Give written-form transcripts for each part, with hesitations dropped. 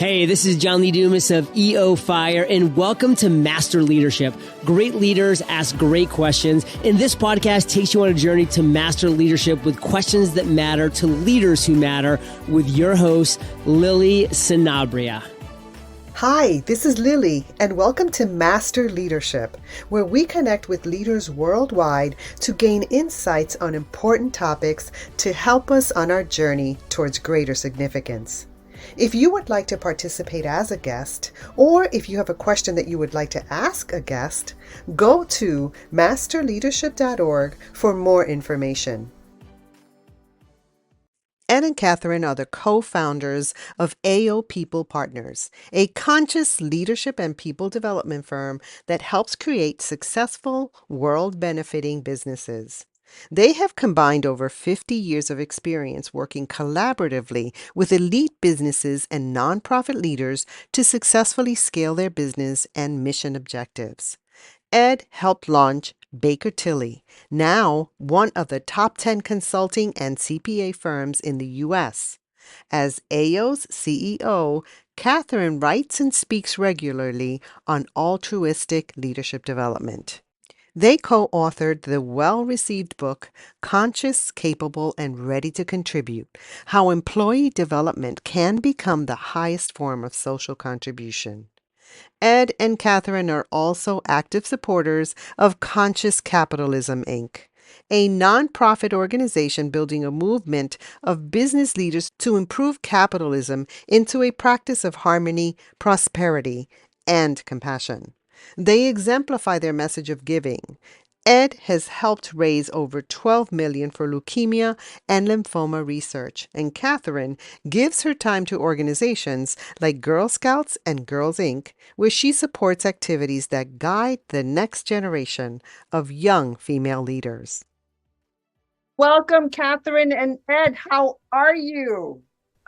Hey, this is John Lee Dumas of EO Fire, and welcome to Master Leadership. Great leaders ask great questions, and this podcast takes you on a journey to master leadership with questions that matter to leaders who matter with your host, Lily Sanabria. Hi, this is Lily, and welcome to Master Leadership, where we connect with leaders worldwide to gain insights on important topics to help us on our journey towards greater significance. If you would like to participate as a guest, or if you have a question that you would like to ask a guest, go to masterleadership.org for more information. Ed and Catherine are the co-founders of AO People Partners, a conscious leadership and people development firm that helps create successful, world-benefiting businesses. They have combined over 50 years of experience working collaboratively with elite businesses and nonprofit leaders to successfully scale their business and mission objectives. Ed helped launch Baker Tilly, now one of the top 10 consulting and CPA firms in the U.S. As AO's CEO, Catherine writes and speaks regularly on altruistic leadership development. They co-authored the well-received book, Conscious, Capable, and Ready to Contribute: How Employee Development Can Become the Highest Form of Social Contribution. Ed and Catherine are also active supporters of Conscious Capitalism Inc., a nonprofit organization building a movement of business leaders to improve capitalism into a practice of harmony, prosperity, and compassion. They exemplify their message of giving. Ed has helped raise over $12 million for leukemia and lymphoma research, and Catherine gives her time to organizations like Girl Scouts and Girls Inc., where she supports activities that guide the next generation of young female leaders. Welcome, Catherine and Ed. How are you?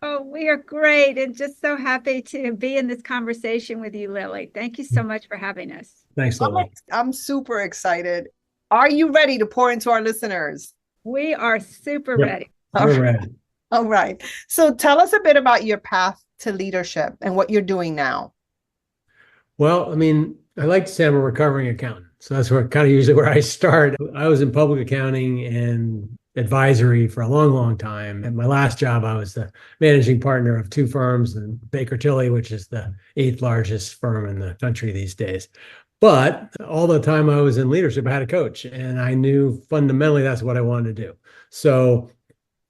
Oh, we are great, and just so happy to be in this conversation with you, Lily. Thank you so much for having us. Thanks, Lily. I'm super excited. Are you ready to pour into our listeners? We are super Yep. ready. We're ready. All right. So tell us a bit about your path to leadership and what you're doing now. Well, I like to say I'm a recovering accountant. So that's usually where I start. I was in public accounting and advisory for a long, long time. At my last job, I was the managing partner of two firms, and Baker Tilly, which is the 8th largest firm in the country these days. But all the time I was in leadership, I had a coach, and I knew fundamentally that's what I wanted to do. So,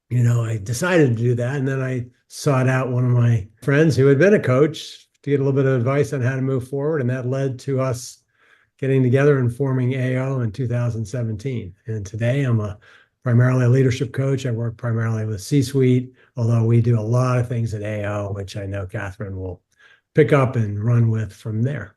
I decided to do that. And then I sought out one of my friends who had been a coach to get a little bit of advice on how to move forward. And that led to us getting together and forming AO in 2017. And today I'm primarily a leadership coach. I work primarily with C-suite, although we do a lot of things at AO, which I know Catherine will pick up and run with from there.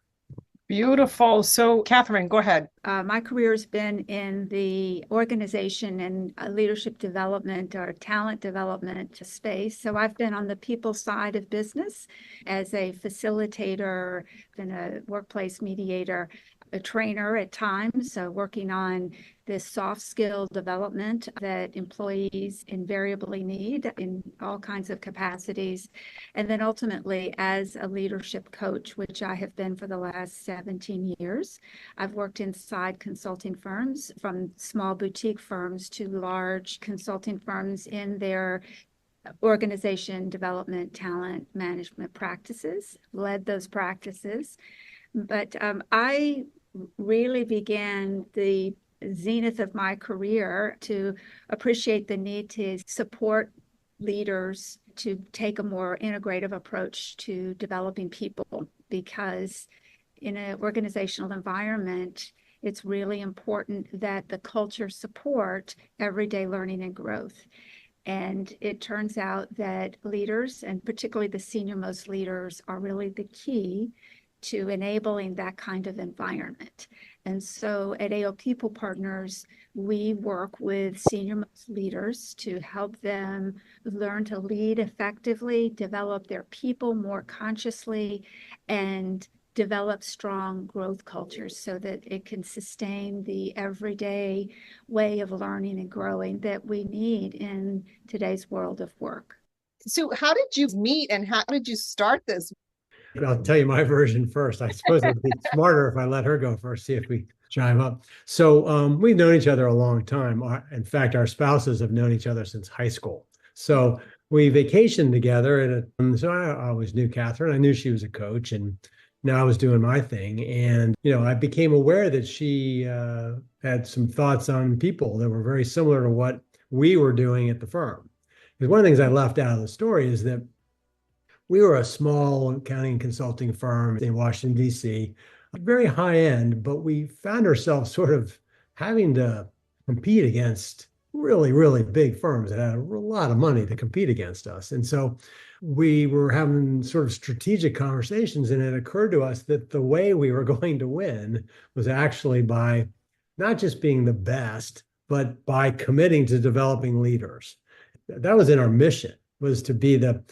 Beautiful. So, Catherine, go ahead. My career has been in the organization and leadership development or talent development space. So I've been on the people side of business as a facilitator, been a workplace mediator, a trainer at times, working on this soft skill development that employees invariably need in all kinds of capacities. And then ultimately as a leadership coach, which I have been for the last 17 years. I've worked inside consulting firms, from small boutique firms to large consulting firms in their organization development, talent management practices, led those practices. But I really began the zenith of my career to appreciate the need to support leaders to take a more integrative approach to developing people, because in an organizational environment, it's really important that the culture support everyday learning and growth. And it turns out that leaders, and particularly the senior most leaders, are really the key to enabling that kind of environment. And so at AO People Partners, we work with senior most leaders to help them learn to lead effectively, develop their people more consciously, and develop strong growth cultures so that it can sustain the everyday way of learning and growing that we need in today's world of work. So how did you meet and how did you start this? I'll tell you my version first. I suppose it would be smarter if I let her go first, see if we chime up. So we've known each other a long time. In fact, our spouses have known each other since high school. So we vacationed together. So I always knew Catherine. I knew she was a coach, and now I was doing my thing. And, I became aware that she had some thoughts on people that were very similar to what we were doing at the firm. Because one of the things I left out of the story is that we were a small accounting and consulting firm in Washington, D.C., very high end, but we found ourselves sort of having to compete against really, really big firms that had a lot of money to compete against us. And so we were having sort of strategic conversations, and it occurred to us that the way we were going to win was actually by not just being the best, but by committing to developing leaders. That was in our mission, was to be the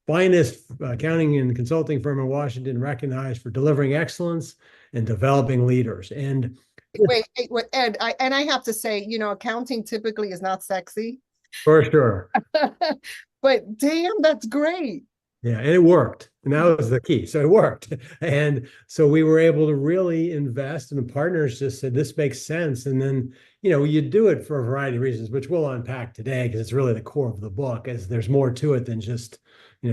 finest accounting and consulting firm in Washington, recognized for delivering excellence and developing leaders. And wait, Ed, I have to say, accounting typically is not sexy. For sure. But damn, that's great. Yeah, and it worked. And that was the key. So it worked. And so we were able to really invest, and the partners just said, this makes sense. And then, you do it for a variety of reasons, which we'll unpack today because it's really the core of the book, as there's more to it than just,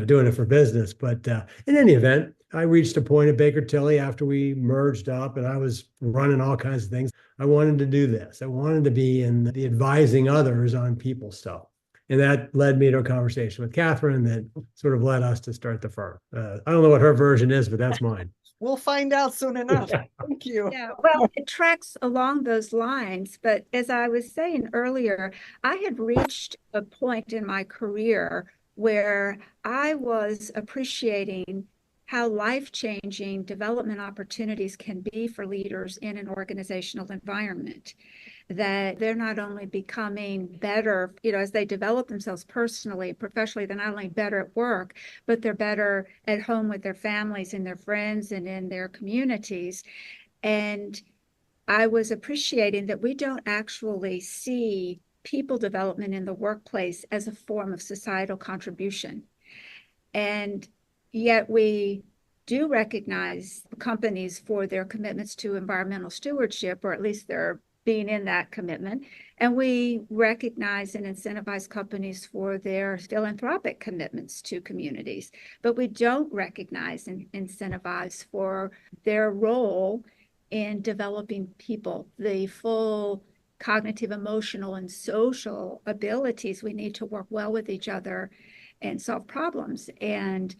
doing it for business. But in any event, I reached a point at Baker Tilly after we merged up and I was running all kinds of things. I wanted to do this. I wanted to be in the advising others on people stuff. And that led me to a conversation with Catherine that sort of led us to start the firm. I don't know what her version is, but that's mine. We'll find out soon enough. Thank you. Yeah, well, it tracks along those lines. But as I was saying earlier, I had reached a point in my career where I was appreciating how life-changing development opportunities can be for leaders in an organizational environment. That they're not only becoming better, as they develop themselves personally, professionally, they're not only better at work, but they're better at home with their families and their friends and in their communities. And I was appreciating that we don't actually see people development in the workplace as a form of societal contribution. And yet we do recognize companies for their commitments to environmental stewardship, or at least their being in that commitment. And we recognize and incentivize companies for their philanthropic commitments to communities, but we don't recognize and incentivize for their role in developing people, the full cognitive, emotional, and social abilities we need to work well with each other and solve problems. And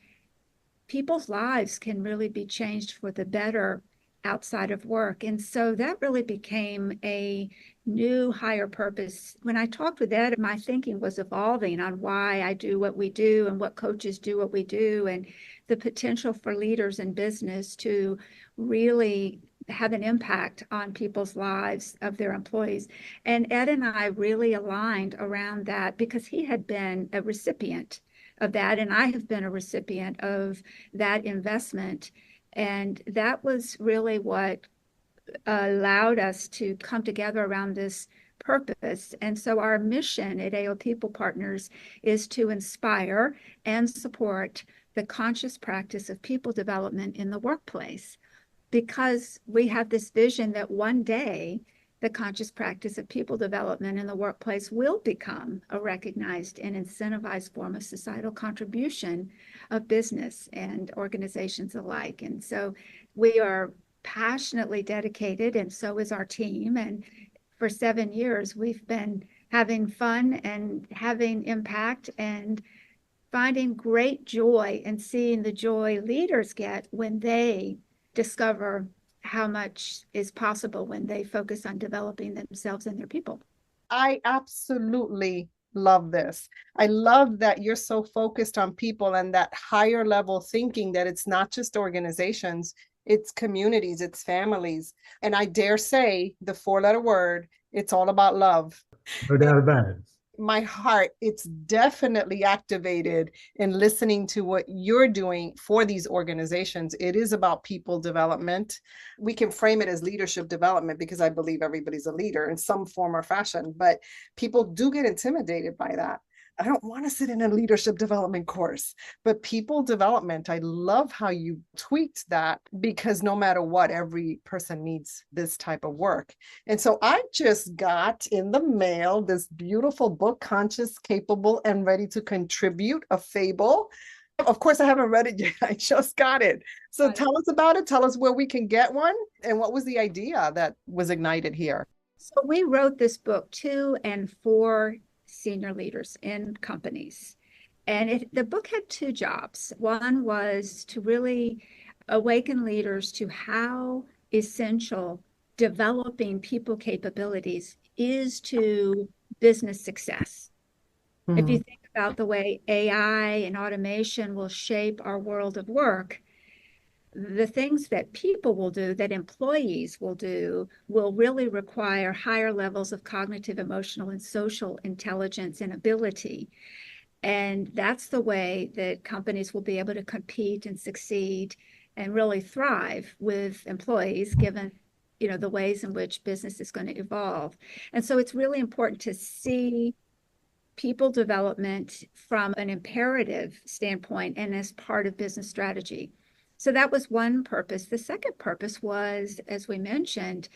people's lives can really be changed for the better outside of work. And so that really became a new higher purpose. When I talked with Ed, my thinking was evolving on why I do what we do and what coaches do what we do, and the potential for leaders in business to really have an impact on people's lives of their employees. And Ed and I really aligned around that because he had been a recipient of that, and I have been a recipient of that investment. And that was really what allowed us to come together around this purpose. And so our mission at AO People Partners is to inspire and support the conscious practice of people development in the workplace, because we have this vision that one day the conscious practice of people development in the workplace will become a recognized and incentivized form of societal contribution of business and organizations alike. And so we are passionately dedicated, and so is our team. And for 7 years, we've been having fun and having impact and finding great joy and seeing the joy leaders get when they discover how much is possible when they focus on developing themselves and their people. I absolutely love this. I love that you're so focused on people and that higher level thinking, that it's not just organizations, it's communities, it's families. And I dare say the 4-letter word, it's all about love. No doubt about it. My heart, it's definitely activated in listening to what you're doing for these organizations. It is about people development. We can frame it as leadership development because I believe everybody's a leader in some form or fashion, but people do get intimidated by that. I don't want to sit in a leadership development course, but people development, I love how you tweaked that, because no matter what, every person needs this type of work. And so I just got in the mail this beautiful book, Conscious, Capable, and Ready to Contribute, a fable. Of course, I haven't read it yet. I just got it. So tell us about it. Tell us where we can get one. And what was the idea that was ignited here? So we wrote this book to and for senior leaders in companies. And the book had two jobs. One was to really awaken leaders to how essential developing people capabilities is to business success. If you think about the way AI and automation will shape our world of work, the things that people will do, that employees will do, will really require higher levels of cognitive, emotional, and social intelligence and ability. And that's the way that companies will be able to compete and succeed and really thrive with employees, given the ways in which business is going to evolve. And so it's really important to see people development from an imperative standpoint and as part of business strategy. So that was one purpose. The second purpose was, as we mentioned,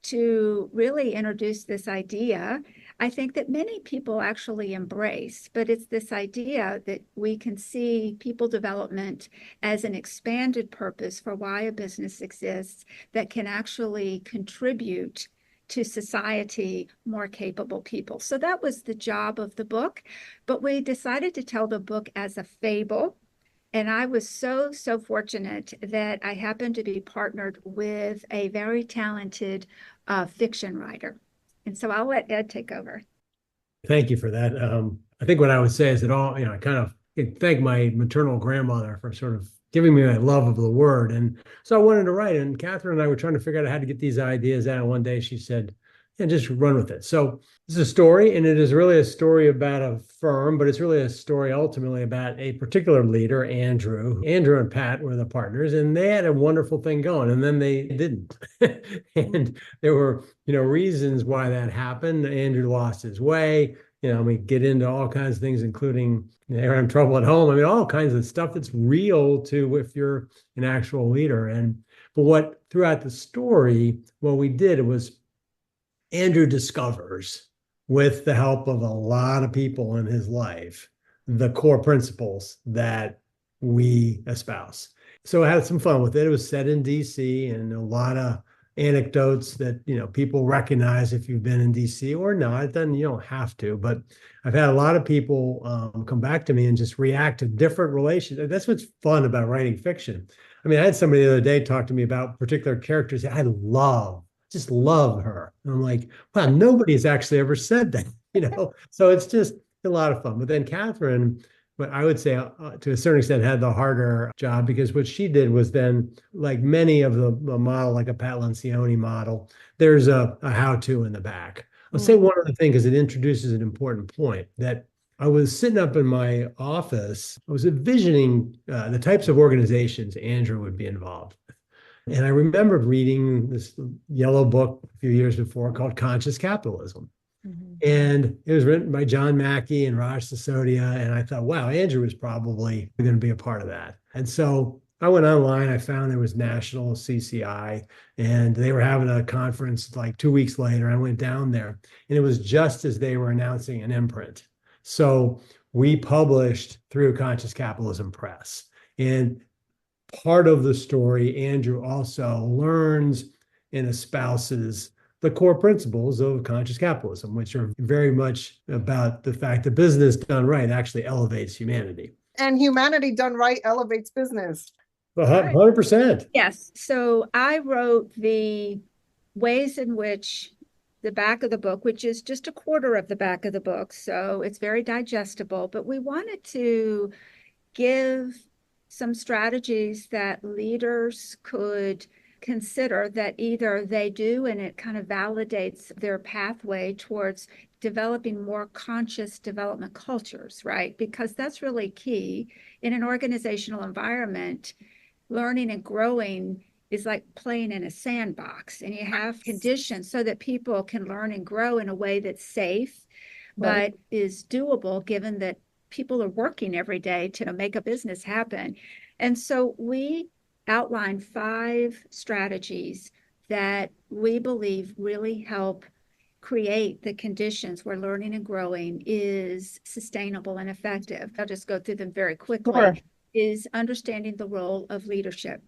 to really introduce this idea, I think that many people actually embrace, but it's this idea that we can see people development as an expanded purpose for why a business exists that can actually contribute to society more capable people. So that was the job of the book, but we decided to tell the book as a fable. And I was so fortunate that I happened to be partnered with a very talented fiction writer. And so I'll let Ed take over. Thank you for that. I think what I would say is that I kind of thank my maternal grandmother for sort of giving me that love of the word. And so I wanted to write, and Catherine and I were trying to figure out how to get these ideas out. One day she said, yeah, just run with it. So this is a story, and it is really a story about a firm, but it's really a story ultimately about a particular leader, Andrew. Andrew and Pat were the partners, and they had a wonderful thing going, and then they didn't. And there were, reasons why that happened. Andrew lost his way. We get into all kinds of things, including they're having trouble at home. I mean, all kinds of stuff that's real to if you're an actual leader. But what throughout the story, what we did was Andrew discovers, with the help of a lot of people in his life, the core principles that we espouse. So I had some fun with it. It was set in DC, and a lot of anecdotes that people recognize if you've been in DC or not. Then you don't have to, but I've had a lot of people come back to me and just react to different relations. That's what's fun about writing fiction. I mean, I had somebody the other day talk to me about particular characters that I just love her. And I'm like, wow, nobody has actually ever said that, So it's just a lot of fun. But then Catherine, but I would say to a certain extent had the harder job, because what she did was then, like many of the model, like a Pat Lencioni model, there's a how-to in the back. I'll say one other thing, because it introduces an important point, that I was sitting up in my office, I was envisioning the types of organizations Andrew would be involved with. And I remembered reading this yellow book a few years before called Conscious Capitalism. And it was written by John Mackey and Raj Sisodia. And I thought, wow, Andrew is probably going to be a part of that. And so I went online, I found there was National CCI, and they were having a conference like 2 weeks later. I went down there, and it was just as they were announcing an imprint. So we published through Conscious Capitalism Press. And part of the story, Andrew also learns and espouses the core principles of conscious capitalism, which are very much about the fact that business done right actually elevates humanity. And humanity done right elevates business. 100%. Yes. So I wrote the ways in which the back of the book, which is just a quarter of the back of the book, so it's very digestible, but we wanted to give some strategies that leaders could consider that either they do and it kind of validates their pathway towards developing more conscious development cultures, right? Because that's really key in an organizational environment. Learning and growing is like playing in a sandbox, and you have conditions so that people can learn and grow in a way that's safe, but is doable given that people are working every day to make a business happen. And so we outline 5 strategies that we believe really help create the conditions where learning and growing is sustainable and effective. I'll just go through them very quickly. Sure. Is understanding the role of leadership.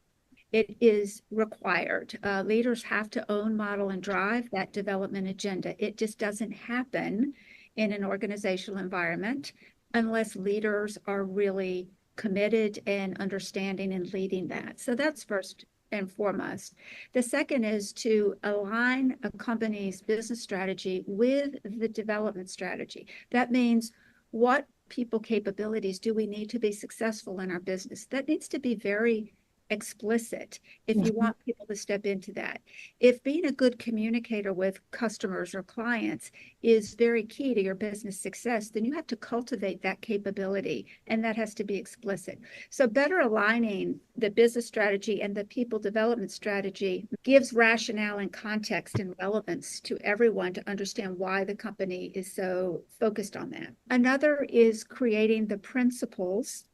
It is required. Leaders have to own, model, and drive that development agenda. It just doesn't happen in an organizational environment unless leaders are really committed and understanding and leading that. So that's first and foremost. The second is to align a company's business strategy with the development strategy. That means what people capabilities do we need to be successful in our business? That needs to be very explicit if you want people to step into that. If being a good communicator with customers or clients is very key to your business success, then you have to cultivate that capability, and that has to be explicit. So better aligning the business strategy and the people development strategy gives rationale and context and relevance to everyone to understand why the company is so focused on that. Another is creating the principles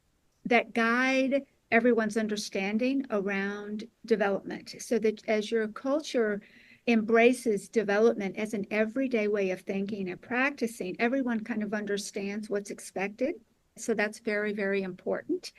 that guide everyone's understanding around development, so that as your culture embraces development as an everyday way of thinking and practicing, everyone kind of understands what's expected. So that's very, very important.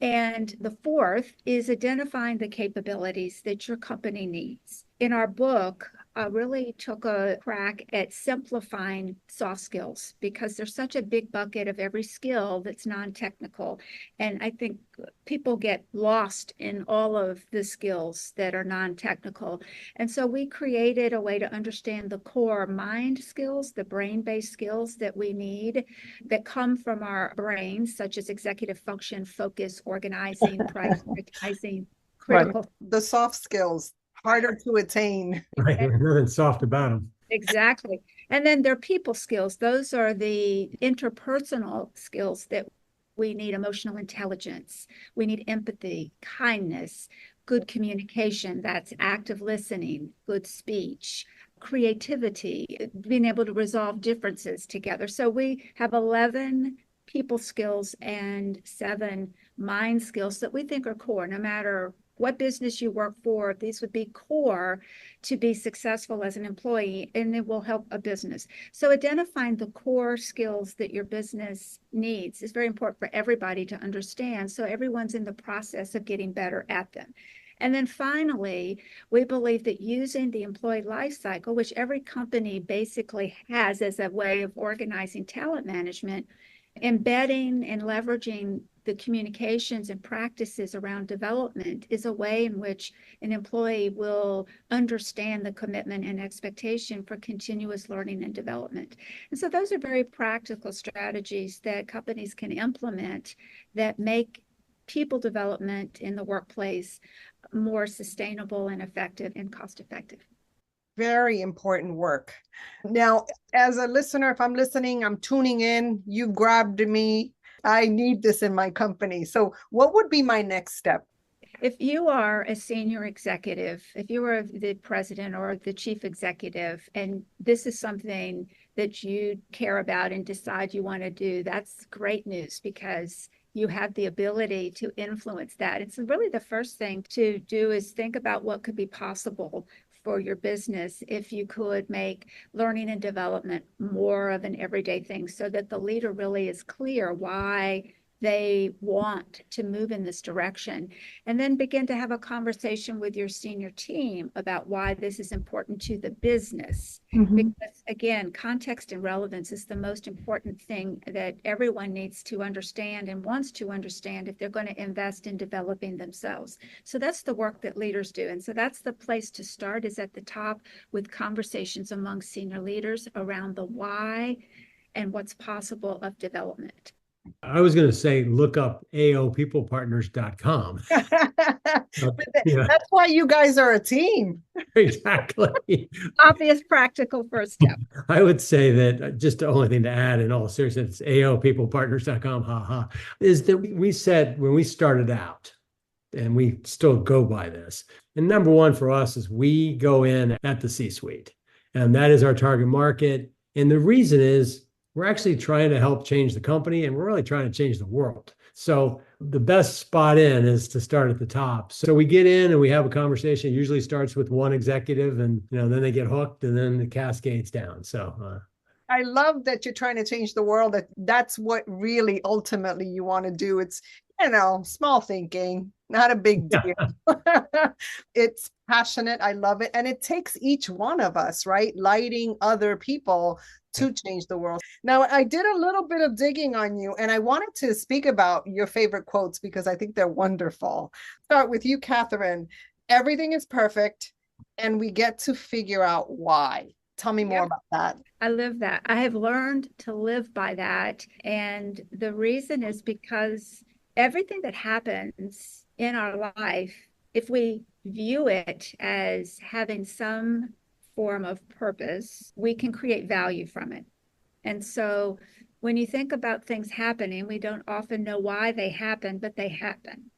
And the fourth is identifying the capabilities that your company needs. In our book, I really took a crack at simplifying soft skills because there's such a big bucket of every skill that's non-technical. And I think people get lost in all of the skills that are non-technical. And so we created a way to understand the core mind skills, the brain-based skills that we need that come from our brains, such as executive function, focus, organizing, prioritizing, critical. Right. The soft skills, harder to attain. Right. There's nothing soft about them. Exactly. And then there are people skills. Those are the interpersonal skills that we need: emotional intelligence. We need empathy, kindness, good communication. That's active listening, good speech, creativity, being able to resolve differences together. So we have 11 people skills and 7 mind skills that we think are core. No matter what business you work for, these would be core to be successful as an employee, and it will help a business. So identifying the core skills that your business needs is very important for everybody to understand, so everyone's in the process of getting better at them. And then finally, we believe that using the employee life cycle, which every company basically has as a way of organizing talent management, embedding and leveraging the communications and practices around development is a way in which an employee will understand the commitment and expectation for continuous learning and development. And so those are very practical strategies that companies can implement that make people development in the workplace more sustainable and effective and cost effective. Very important work. Now, as a listener, if I'm listening, I'm tuning in, you've grabbed me. I need this in my company. So what would be my next step? If you are a senior executive, if you are the president or the chief executive, and this is something that you care about and decide you want to do, that's great news because you have the ability to influence that. It's really the first thing to do is think about what could be possible for your business if you could make learning and development more of an everyday thing, so that the leader really is clear why they want to move in this direction, and then begin to have a conversation with your senior team about why this is important to the business. Because again, context and relevance is the most important thing that everyone needs to understand and wants to understand if they're going to invest in developing themselves. So that's the work that leaders do. And so that's the place to start, is at the top with conversations among senior leaders around the why and what's possible of development. I was going to say, look up aopeoplepartners.com. That's why you guys are a team. Exactly. Obvious, practical first step. I would say that just the only thing to add in all seriousness, aopeoplepartners.com, is that we said when we started out, and we still go by this, and number one for us is we go in at the C-suite, and that is our target market. And the reason is we're actually trying to help change the company, and we're really trying to change the world. So the best spot in is to start at the top. So we get in and we have a conversation. It usually starts with one executive, and then they get hooked, and then it cascades down. So I love that you're trying to change the world. That's what really ultimately you want to do. It's, small thinking, not a big deal. It's passionate. I love it. And it takes each one of us, right? Lighting other people to change the world. Now, I did a little bit of digging on you, and I wanted to speak about your favorite quotes because I think they're wonderful. Start with you, Catherine. Everything is perfect, and we get to figure out why. Tell me more about that. I live that. I have learned to live by that. And the reason is because everything that happens in our life, if we view it as having some form of purpose, we can create value from it. And so when you think about things happening, we don't often know why they happen, but they happen.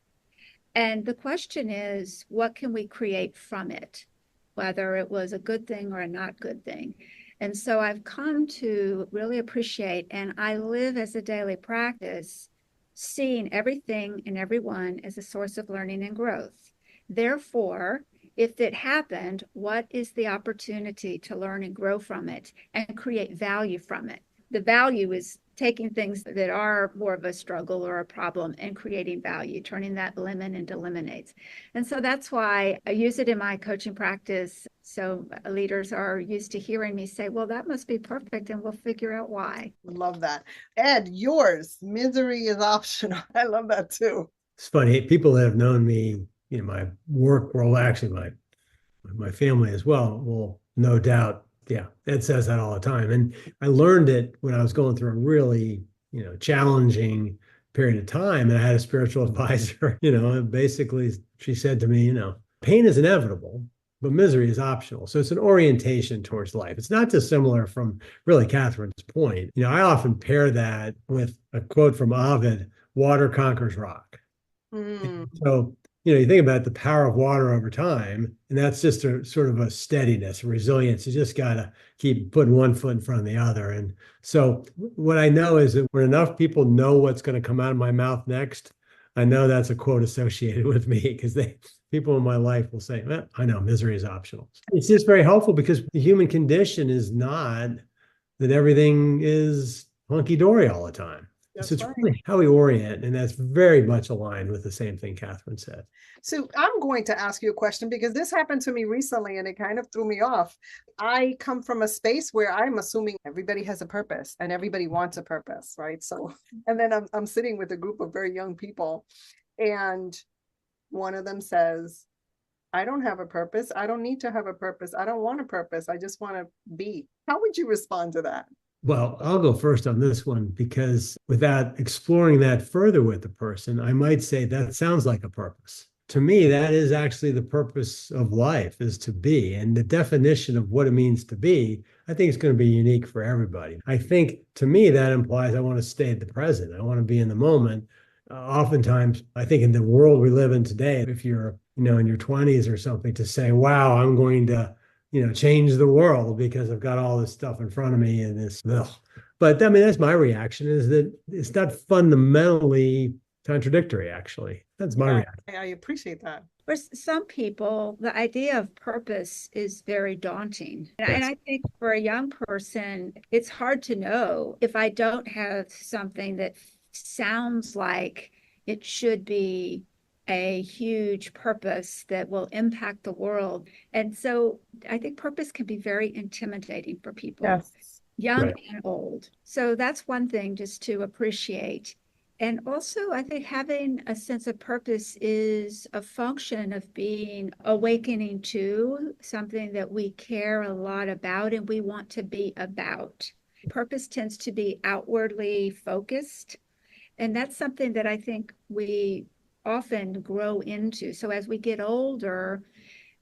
And the question is, what can we create from it? Whether it was a good thing or a not good thing. And so I've come to really appreciate, and I live as a daily practice, seeing everything and everyone as a source of learning and growth. Therefore, if it happened, what is the opportunity to learn and grow from it and create value from it? The value is taking things that are more of a struggle or a problem and creating value, turning that lemon into lemonades. And so that's why I use it in my coaching practice. So leaders are used to hearing me say, well, that must be perfect, and we'll figure out why. Love that. Ed, yours, misery is optional. I love that too. it's funny. People that have known me in my work world, actually my family as well, will no doubt. Yeah, Ed says that all the time. And I learned it when I was going through a really, challenging period of time. And I had a spiritual advisor, and basically she said to me, pain is inevitable, but misery is optional. So it's an orientation towards life. It's not dissimilar from really Catherine's point. I often pair that with a quote from Ovid, water conquers rock. So you think about the power of water over time, and that's just a sort of a steadiness, a resilience. You just got to keep putting one foot in front of the other. And so what I know is that when enough people know what's going to come out of my mouth next, I know that's a quote associated with me, because people in my life will say, well, I know misery is optional. It's just very helpful, because the human condition is not that everything is hunky-dory all the time. So it's really how we orient, and that's very much aligned with the same thing Catherine said. So I'm going to ask you a question, because this happened to me recently and it kind of threw me off. I come from a space where I'm assuming everybody has a purpose and everybody wants a purpose, right? So, and then I'm sitting with a group of very young people, and one of them says, I don't have a purpose. I don't need to have a purpose. I don't want a purpose. I just want to be. How would you respond to that? Well, I'll go first on this one, because without exploring that further with the person, I might say that sounds like a purpose. To me, that is actually the purpose of life, is to be. And the definition of what it means to be, I think, is going to be unique for everybody. I think, to me, that implies I want to stay at the present. I want to be in the moment. Oftentimes, I think in the world we live in today, if you're, in your 20s or something, to say, wow, I'm going to change the world because I've got all this stuff in front of me and this. Ugh. But I mean, that's my reaction, is that it's not fundamentally contradictory, actually. That's my reaction. I appreciate that. For some people, the idea of purpose is very daunting. And I think for a young person, it's hard to know, if I don't have something that sounds like it should be a huge purpose that will impact the world. And so I think purpose can be very intimidating for people, young and old. So that's one thing just to appreciate. And also, I think having a sense of purpose is a function of being awakening to something that we care a lot about and we want to be about. Purpose tends to be outwardly focused. And that's something that I think we often grow into. So as we get older,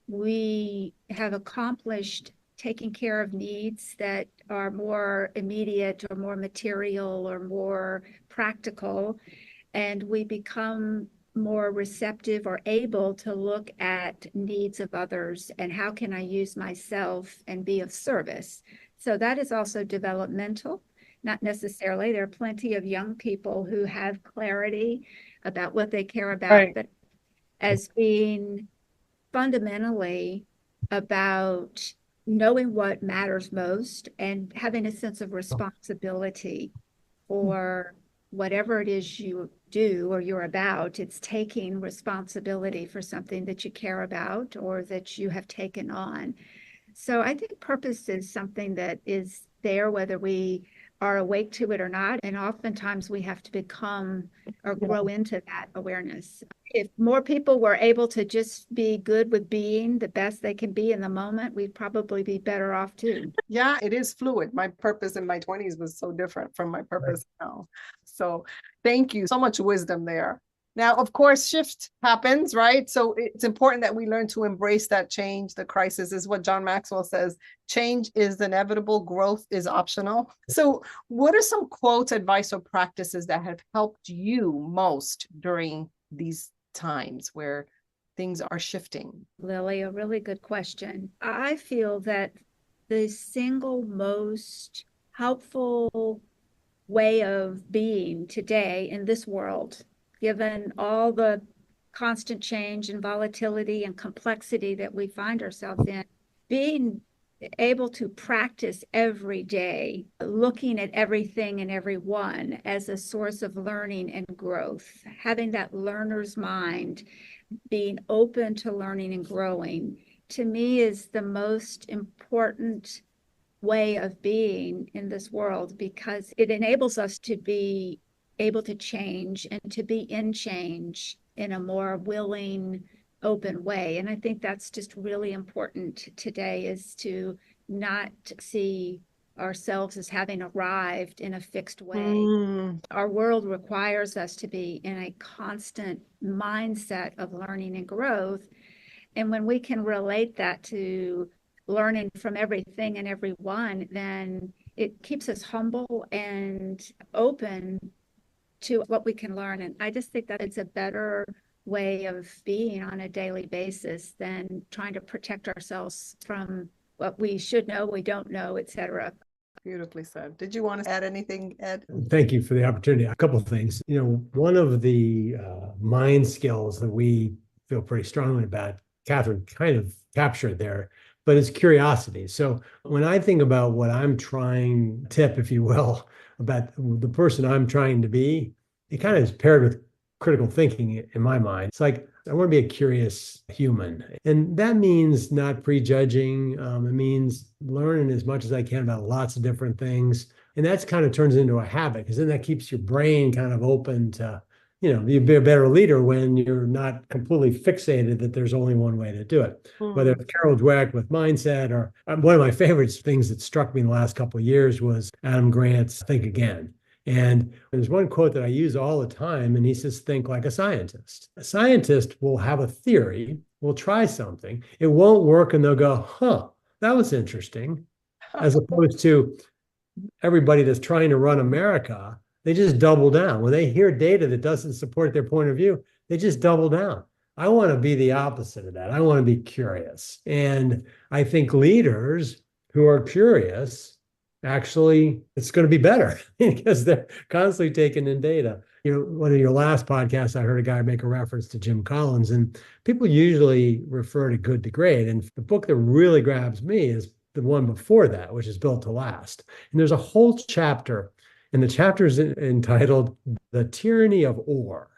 we have accomplished taking care of needs that are more immediate or more material or more practical, and we become more receptive or able to look at needs of others and how can I use myself and be of service. So that is also developmental. Not necessarily. There are plenty of young people who have clarity about what they care about, Right. but as being fundamentally about knowing what matters most and having a sense of responsibility for whatever it is you do or you're about. It's taking responsibility for something that you care about or that you have taken on. So I think purpose is something that is there whether we are awake to it or not. And oftentimes we have to become or grow into that awareness. If more people were able to just be good with being the best they can be in the moment, we'd probably be better off too. Yeah, it is fluid. My purpose in my 20s was so different from my purpose now. So thank you. So much wisdom there. Now, of course, shift happens, right? So it's important that we learn to embrace that change. The crisis is what John Maxwell says. Change is inevitable, growth is optional. So what are some quotes, advice, or practices that have helped you most during these times where things are shifting? Lily, a really good question. I feel that the single most helpful way of being today in this world, given all the constant change and volatility and complexity that we find ourselves in, being able to practice every day, looking at everything and everyone as a source of learning and growth, having that learner's mind, being open to learning and growing, to me is the most important way of being in this world, because it enables us to be able to change and to be in change in a more willing, open way. And I think that's just really important today, is to not see ourselves as having arrived in a fixed way. Our world requires us to be in a constant mindset of learning and growth. And when we can relate that to learning from everything and everyone, then it keeps us humble and open to what we can learn. And I just think that it's a better way of being on a daily basis than trying to protect ourselves from what we should know, we don't know, et cetera. Beautifully said. Did you want to add anything, Ed? Thank you for the opportunity. A couple of things. One of the mind skills that we feel pretty strongly about, Catherine kind of captured there, but it's curiosity. So when I think about what I'm trying, tip, if you will, about the person I'm trying to be, it kind of is paired with critical thinking in my mind. It's like, I want to be a curious human. And that means not prejudging. It means learning as much as I can about lots of different things. And that's kind of turns into a habit, because then that keeps your brain kind of open to, be a better leader when you're not completely fixated that there's only one way to do it. Whether it's Carol Dweck with mindset, or one of my favorite things that struck me in the last couple of years was Adam Grant's Think Again. And there's one quote that I use all the time, and he says, think like a scientist. A scientist will have a theory, will try something, it won't work, and they'll go, that was interesting. As opposed to everybody that's trying to run America, they just double down. When they hear data that doesn't support their point of view, they just double down. I want to be the opposite of that. I want to be curious. And I think leaders who are curious, actually, it's going to be better because they're constantly taking in data. One of your last podcasts, I heard a guy make a reference to Jim Collins, and people usually refer to Good to Great. And the book that really grabs me is the one before that, which is Built to Last. And there's a whole chapter, and the chapter is entitled The Tyranny of Or.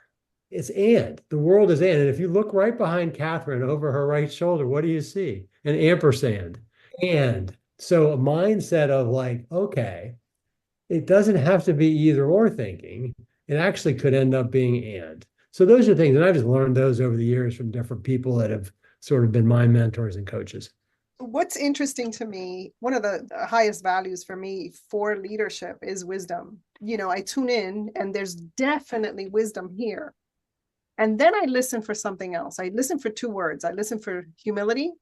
It's and. The world is and. And if you look right behind Catherine over her right shoulder, what do you see? An ampersand. And. So a mindset of like, okay, it doesn't have to be either or thinking. It actually could end up being and. So those are things, and I've just learned those over the years from different people that have sort of been my mentors and coaches. What's interesting to me, one of the highest values for me for leadership is wisdom. I tune in and there's definitely wisdom here. And then I listen for something else. I listen for two words. I listen for humility.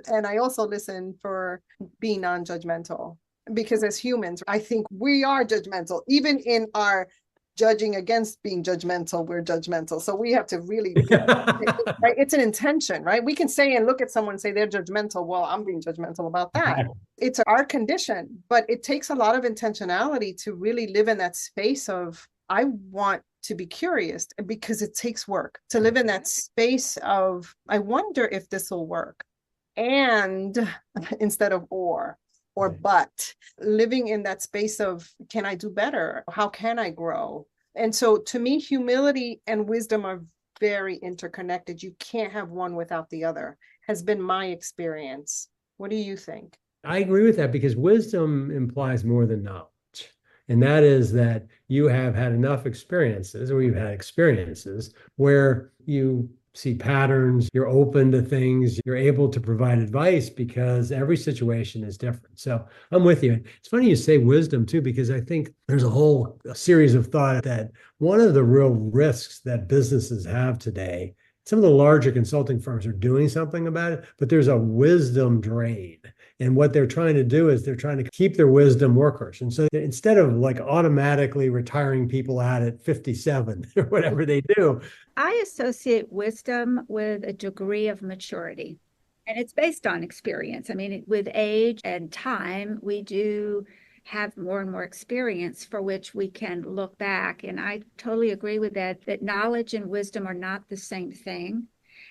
And I also listen for being non-judgmental, because as humans, I think we are judgmental, even in our judging against being judgmental, we're judgmental. So we have to really, right? It's an intention, right? We can say and look at someone and say they're judgmental. Well, I'm being judgmental about that. It's our condition, but it takes a lot of intentionality to really live in that space of, I want to be curious, because it takes work to live in that space of, I wonder if this will work. And instead of or but, living in that space of, can I do better? How can I grow? And so to me, humility and wisdom are very interconnected. You can't have one without the other, has been my experience. What do you think? I agree with that, because wisdom implies more than knowledge. And that is that you have had enough experiences, or you've had experiences where you see patterns, you're open to things, you're able to provide advice, because every situation is different. So I'm with you. It's funny you say wisdom too, because I think there's a series of thought that one of the real risks that businesses have today, some of the larger consulting firms are doing something about it, but there's a wisdom drain. And what they're trying to do is they're trying to keep their wisdom workers. And so instead of like automatically retiring people out at 57 or whatever they do, I associate wisdom with a degree of maturity, and it's based on experience. I mean, with age and time, we do have more and more experience for which we can look back. And I totally agree with that knowledge and wisdom are not the same thing.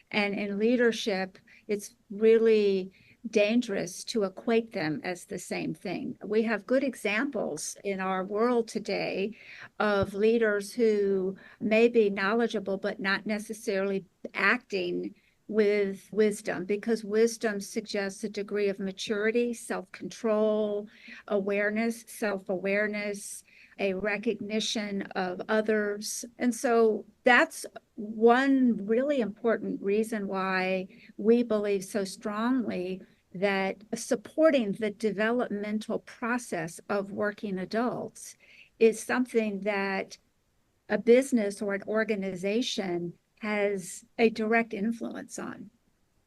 And in leadership, it's really dangerous to equate them as the same thing. We have good examples in our world today of leaders who may be knowledgeable, but not necessarily acting with wisdom, because wisdom suggests a degree of maturity, self-control, awareness, self-awareness, a recognition of others. And so that's one really important reason why we believe so strongly that supporting the developmental process of working adults is something that a business or an organization has a direct influence on.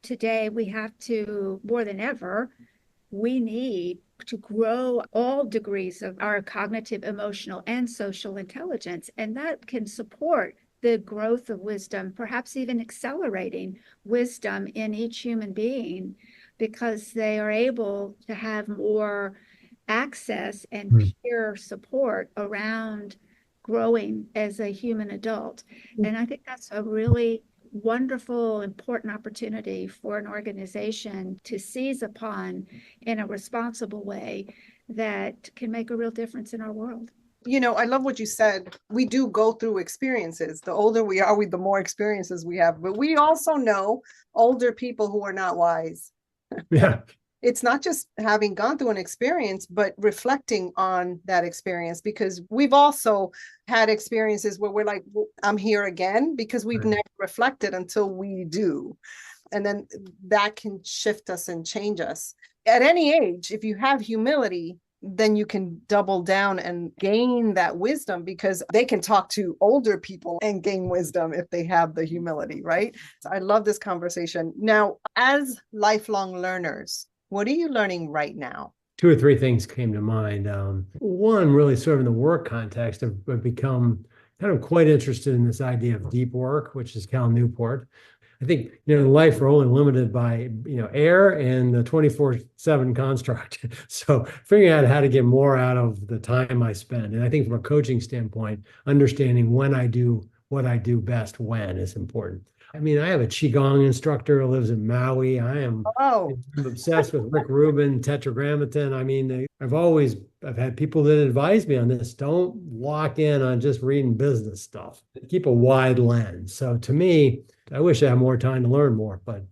Today, we have to, more than ever, we need to grow all degrees of our cognitive, emotional, and social intelligence. And that can support the growth of wisdom, perhaps even accelerating wisdom in each human being, because they are able to have more access and peer support around growing as a human adult. And I think that's a really wonderful, important opportunity for an organization to seize upon in a responsible way that can make a real difference in our world. You know, I love what you said. We do go through experiences. The older we are, the more experiences we have. But we also know older people who are not wise. yeah. It's not just having gone through an experience, but reflecting on that experience, because we've also had experiences where we're like, well, I'm here again, because we've never reflected until we do. And then that can shift us and change us. At any age, if you have humility, then you can double down and gain that wisdom, because they can talk to older people and gain wisdom if they have the humility, right? So I love this conversation. Now, as lifelong learners, what are you learning right now? Two or three things came to mind. One, really sort of in the work context, I've become kind of quite interested in this idea of deep work, which is Cal Newport. I think, in life, we're only limited by, air and the 24/7 construct. So figuring out how to get more out of the time I spend. And I think from a coaching standpoint, understanding when I do what I do best when is important. I mean, I have a Qigong instructor who lives in Maui. I'm obsessed with Rick Rubin, Tetragrammaton. I mean, I've had people that advise me on this. Don't lock in on just reading business stuff. Keep a wide lens. So to me, I wish I had more time to learn more, but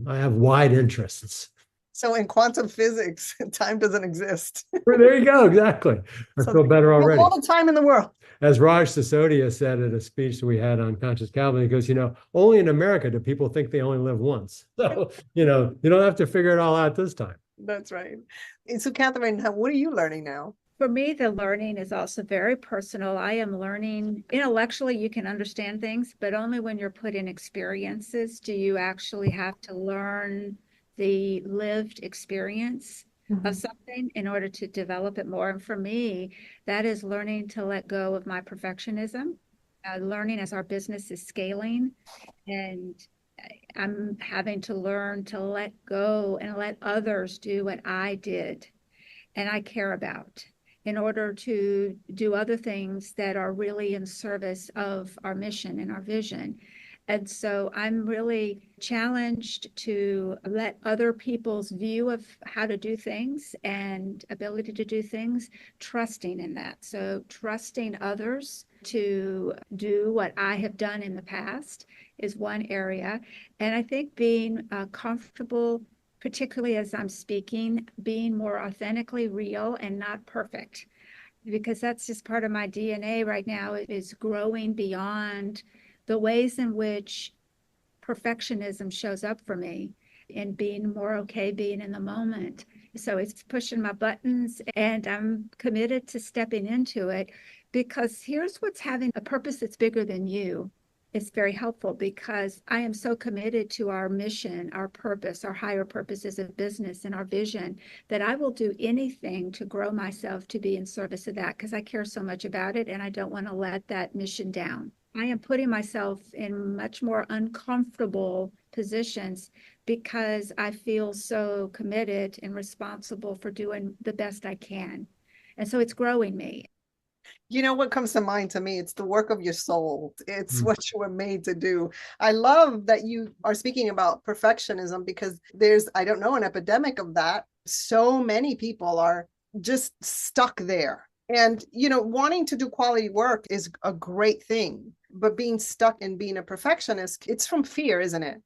I have wide interests. So in quantum physics, time doesn't exist. There you go. Exactly. I feel better already. All the time in the world. As Raj Sisodia said at a speech that we had on Conscious Capitalism, he goes, only in America do people think they only live once. So, you don't have to figure it all out this time. That's right. And so, Catherine, what are you learning now? For me, the learning is also very personal. I am learning intellectually, you can understand things, but only when you're put in experiences do you actually have to learn the lived experience. of something in order to develop it more. And for me, that is learning to let go of my perfectionism, learning as our business is scaling. And I'm having to learn to let go and let others do what I did and I care about in order to do other things that are really in service of our mission and our vision. And so I'm really challenged to let other people's view of how to do things and ability to do things, trusting in that. So trusting others to do what I have done in the past is one area. And I think being comfortable, particularly as I'm speaking, being more authentically real and not perfect, because that's just part of my DNA right now is growing beyond the ways in which perfectionism shows up for me and being more okay being in the moment. So it's pushing my buttons and I'm committed to stepping into it because here's what's having a purpose that's bigger than you. It's very helpful because I am so committed to our mission, our purpose, our higher purpose as a business and our vision that I will do anything to grow myself to be in service of that because I care so much about it and I don't want to let that mission down. I am putting myself in much more uncomfortable positions because I feel so committed and responsible for doing the best I can. And so it's growing me. You know what comes to mind to me? It's the work of your soul. It's what you were made to do. I love that you are speaking about perfectionism because there's, I don't know, an epidemic of that. So many people are just stuck there. And, you know, wanting to do quality work is a great thing, but being stuck in being a perfectionist, it's from fear, isn't it?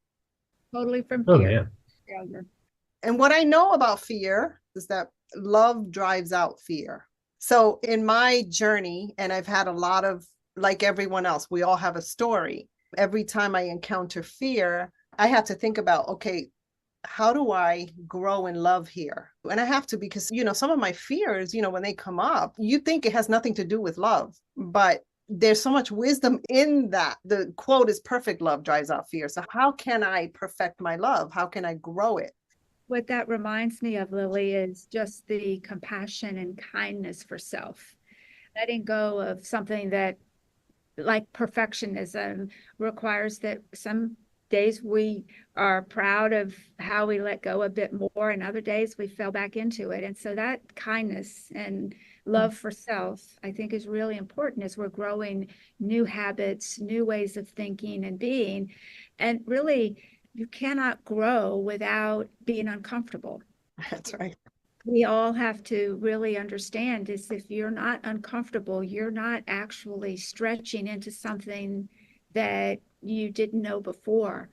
Totally from Oh, fear. yeah. And what I know about fear is that love drives out fear. So in my journey, and I've had a lot of, like everyone else, we all have a story. Every time I encounter fear, I have to think about, okay, how do I grow in love here? And I have to, because, you know, some of my fears, you know, when they come up, you think it has nothing to do with love, but there's so much wisdom in that. The quote is perfect love drives out fear. So how can I perfect my love? How can I grow it? What that reminds me of, Lily, is just the compassion and kindness for self, letting go of something that, like perfectionism, requires that some days we are proud of how we let go a bit more, and other days we fell back into it. And so that kindness and love for self, I think, is really important as we're growing new habits, new ways of thinking and being. And really, you cannot grow without being uncomfortable. That's right. We all have to really understand is if you're not uncomfortable, you're not actually stretching into something that you didn't know before.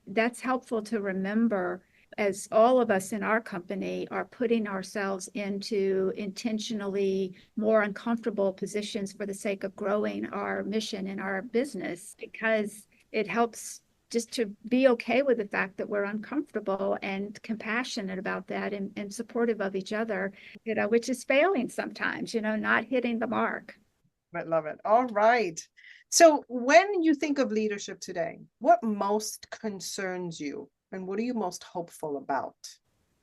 That's helpful to remember as all of us in our company are putting ourselves into intentionally more uncomfortable positions for the sake of growing our mission and our business, because it helps just to be okay with the fact that we're uncomfortable and compassionate about that and supportive of each other, you know, which is failing sometimes, you know, not hitting the mark. I love it. All right. So when you think of leadership today, what most concerns you and what are you most hopeful about?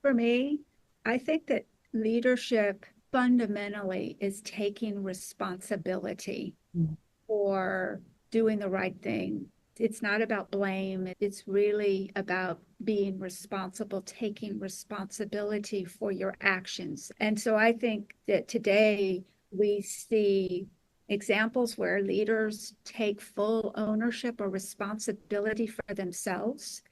For me, I think that leadership fundamentally is taking responsibility for doing the right thing. It's not about blame. It's really about being responsible, taking responsibility for your actions. And so I think that today we see examples where leaders take full ownership or responsibility for themselves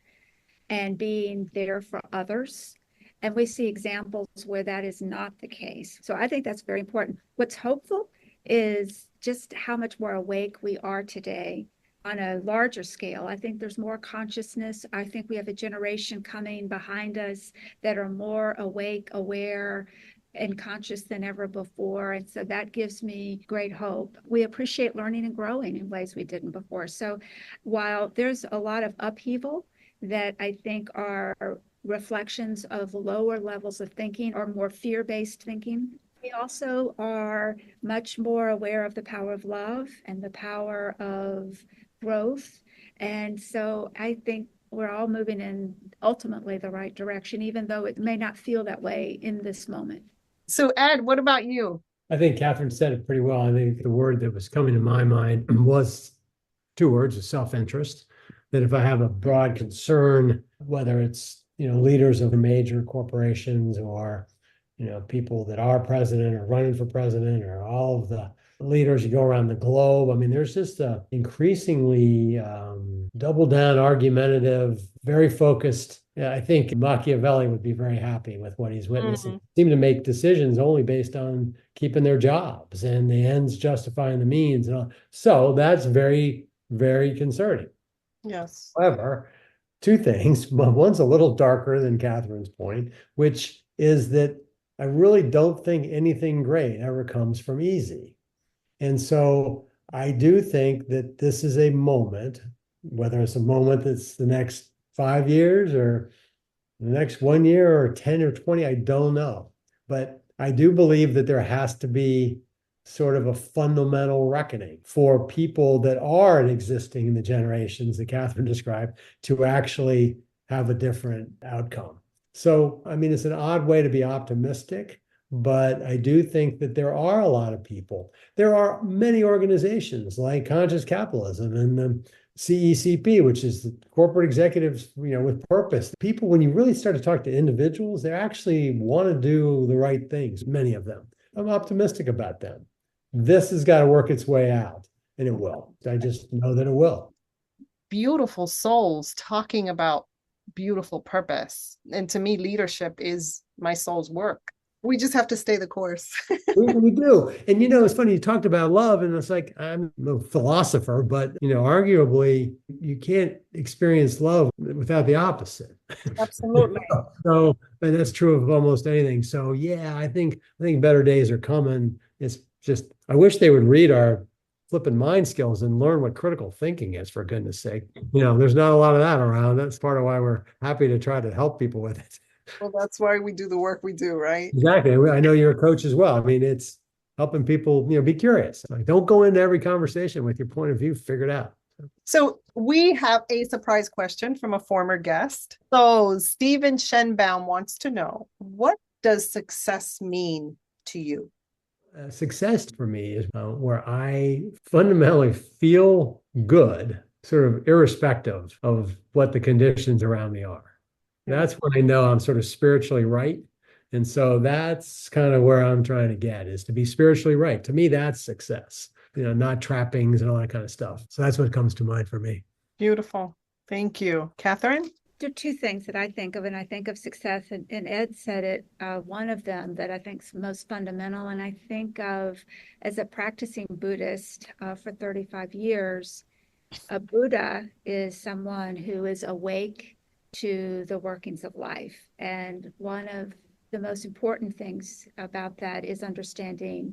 and being there for others. And we see examples where that is not the case. So I think that's very important. What's hopeful is just how much more awake we are today on a larger scale. I think there's more consciousness. I think we have a generation coming behind us that are more awake, aware, and conscious than ever before. And so that gives me great hope. We appreciate learning and growing in ways we didn't before. So while there's a lot of upheaval that I think are reflections of lower levels of thinking or more fear-based thinking, we also are much more aware of the power of love and the power of growth. And so I think we're all moving in ultimately the right direction, even though it may not feel that way in this moment. So Ed, what about you? I think Catherine said it pretty well. I think the word that was coming to my mind was two words, of self-interest. That if I have a broad concern, whether it's, leaders of major corporations or, people that are president or running for president or all of the leaders, you go around the globe. I mean, there's just a increasingly double down, argumentative, very focused. I think Machiavelli would be very happy with what he's witnessing. Seem to make decisions only based on keeping their jobs and the ends justifying the means. And all. So that's very, very concerning. Yes. However, two things. One's a little darker than Catherine's point, which is that I really don't think anything great ever comes from easy. And so I do think that this is a moment, whether it's a moment that's the next 5 years or the next 1 year or 10 or 20, I don't know. But I do believe that there has to be sort of a fundamental reckoning for people that are existing in the generations that Catherine described to actually have a different outcome. So, I mean, it's an odd way to be optimistic, but I do think that there are a lot of people. There are many organizations like Conscious Capitalism and the CECP, which is the corporate executives, with purpose. People, when you really start to talk to individuals, they actually want to do the right things, many of them. I'm optimistic about them. This has got to work its way out, and it will. I just know that it will. Beautiful souls talking about beautiful purpose. And to me, leadership is my soul's work. We just have to stay the course. we do. And, it's funny, you talked about love, and it's like, I'm no philosopher, but, arguably, you can't experience love without the opposite. Absolutely. So, and that's true of almost anything. So, yeah, I think better days are coming. It's just, I wish they would read our flipping mind skills and learn what critical thinking is, for goodness sake. There's not a lot of that around. That's part of why we're happy to try to help people with it. Well, that's why we do the work we do, right? Exactly. I know you're a coach as well. I mean, it's helping people, be curious. Like, don't go into every conversation with your point of view figured out. So we have a surprise question from a former guest. So Stephen Shenbaum wants to know, what does success mean to you? Success for me is where I fundamentally feel good, sort of irrespective of what the conditions around me are. That's when I know I'm sort of spiritually right. And so that's kind of where I'm trying to get, is to be spiritually right. To me, that's success, not trappings and all that kind of stuff. So that's what comes to mind for me. Beautiful. Thank you. Catherine? There are two things that I think of, and I think of success, and Ed said it, one of them that I think is most fundamental, and I think of as a practicing Buddhist for 35 years, a Buddha is someone who is awake to the workings of life. And one of the most important things about that is understanding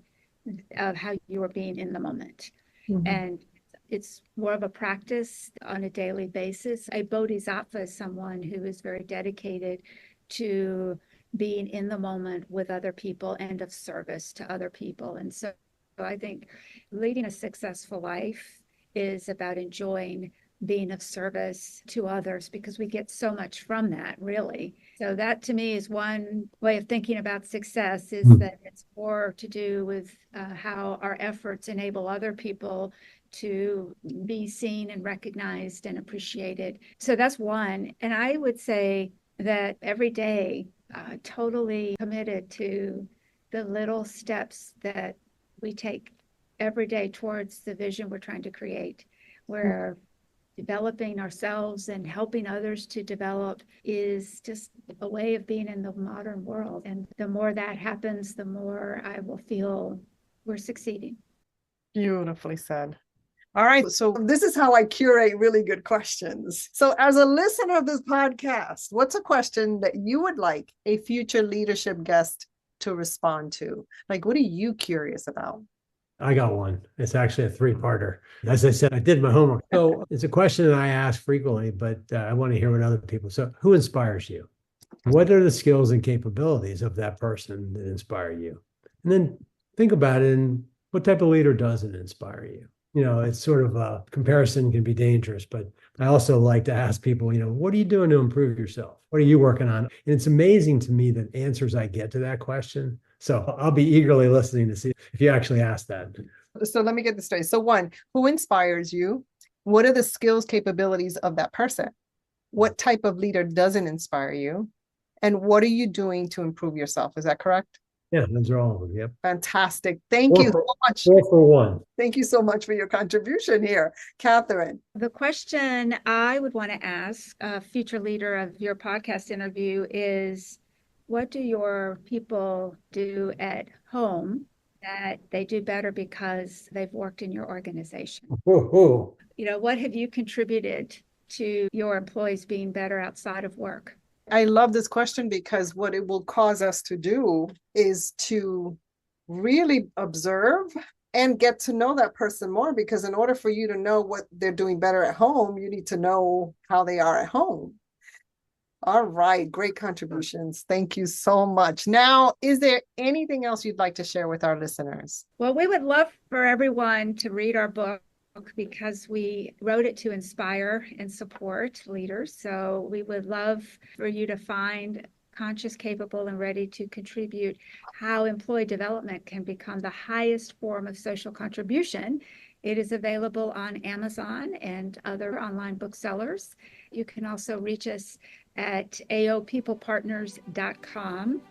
of how you are being in the moment. Mm-hmm. And it's more of a practice on a daily basis. A bodhisattva is someone who is very dedicated to being in the moment with other people and of service to other people. And so I think leading a successful life is about enjoying being of service to others, because we get so much from that, really. So that to me is one way of thinking about success, is that it's more to do with how our efforts enable other people to be seen and recognized and appreciated. So that's one. And I would say that every day, totally committed to the little steps that we take every day towards the vision we're trying to create, where developing ourselves and helping others to develop is just a way of being in the modern world. And the more that happens, the more I will feel we're succeeding. Beautifully said. All right. So this is how I curate really good questions. So as a listener of this podcast, what's a question that you would like a future leadership guest to respond to? Like, what are you curious about? I got one. It's actually a three-parter. As I said, I did my homework. So it's a question that I ask frequently, but I want to hear what other people. So who inspires you? What are the skills and capabilities of that person that inspire you? And then think about it, and what type of leader doesn't inspire you? It's sort of a comparison can be dangerous, but I also like to ask people, what are you doing to improve yourself? What are you working on? And it's amazing to me the answers I get to that question. So I'll be eagerly listening to see if you actually ask that. So let me get this straight. So one, who inspires you? What are the skills, capabilities of that person? What type of leader doesn't inspire you? And what are you doing to improve yourself? Is that correct? Yeah, those are all of them. Yep. Fantastic. Thank you so much. 4 for 1. Thank you so much for your contribution here, Catherine. The question I would want to ask a future leader of your podcast interview is, what do your people do at home that they do better because they've worked in your organization? Oh. What have you contributed to your employees being better outside of work? I love this question because what it will cause us to do is to really observe and get to know that person more, because in order for you to know what they're doing better at home, you need to know how they are at home. All right, great contributions. Thank you so much. Now, is there anything else you'd like to share with our listeners? Well, we would love for everyone to read our book, because we wrote it to inspire and support leaders. So we would love for you to find Conscious, Capable, and Ready to Contribute: How Employee Development Can Become the Highest Form of Social Contribution. It is available on Amazon and other online booksellers. You can also reach us at aopeoplepartners.com,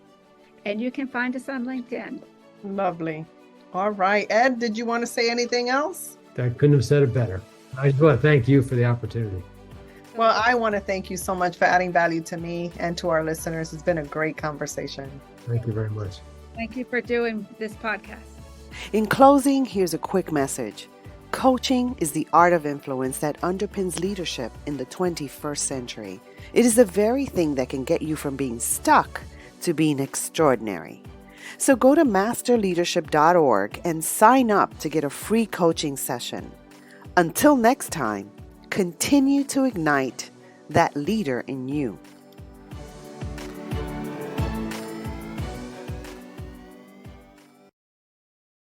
and you can find us on LinkedIn. Lovely. All right, Ed, did you want to say anything else? I couldn't have said it better. I just want to thank you for the opportunity. Well, I want to thank you so much for adding value to me and to our listeners. It's been a great conversation. Thank you very much. Thank you for doing this podcast. In closing, here's a quick message. Coaching is the art of influence that underpins leadership in the 21st century. It is the very thing that can get you from being stuck to being extraordinary. So go to masterleadership.org and sign up to get a free coaching session. Until next time, continue to ignite that leader in you.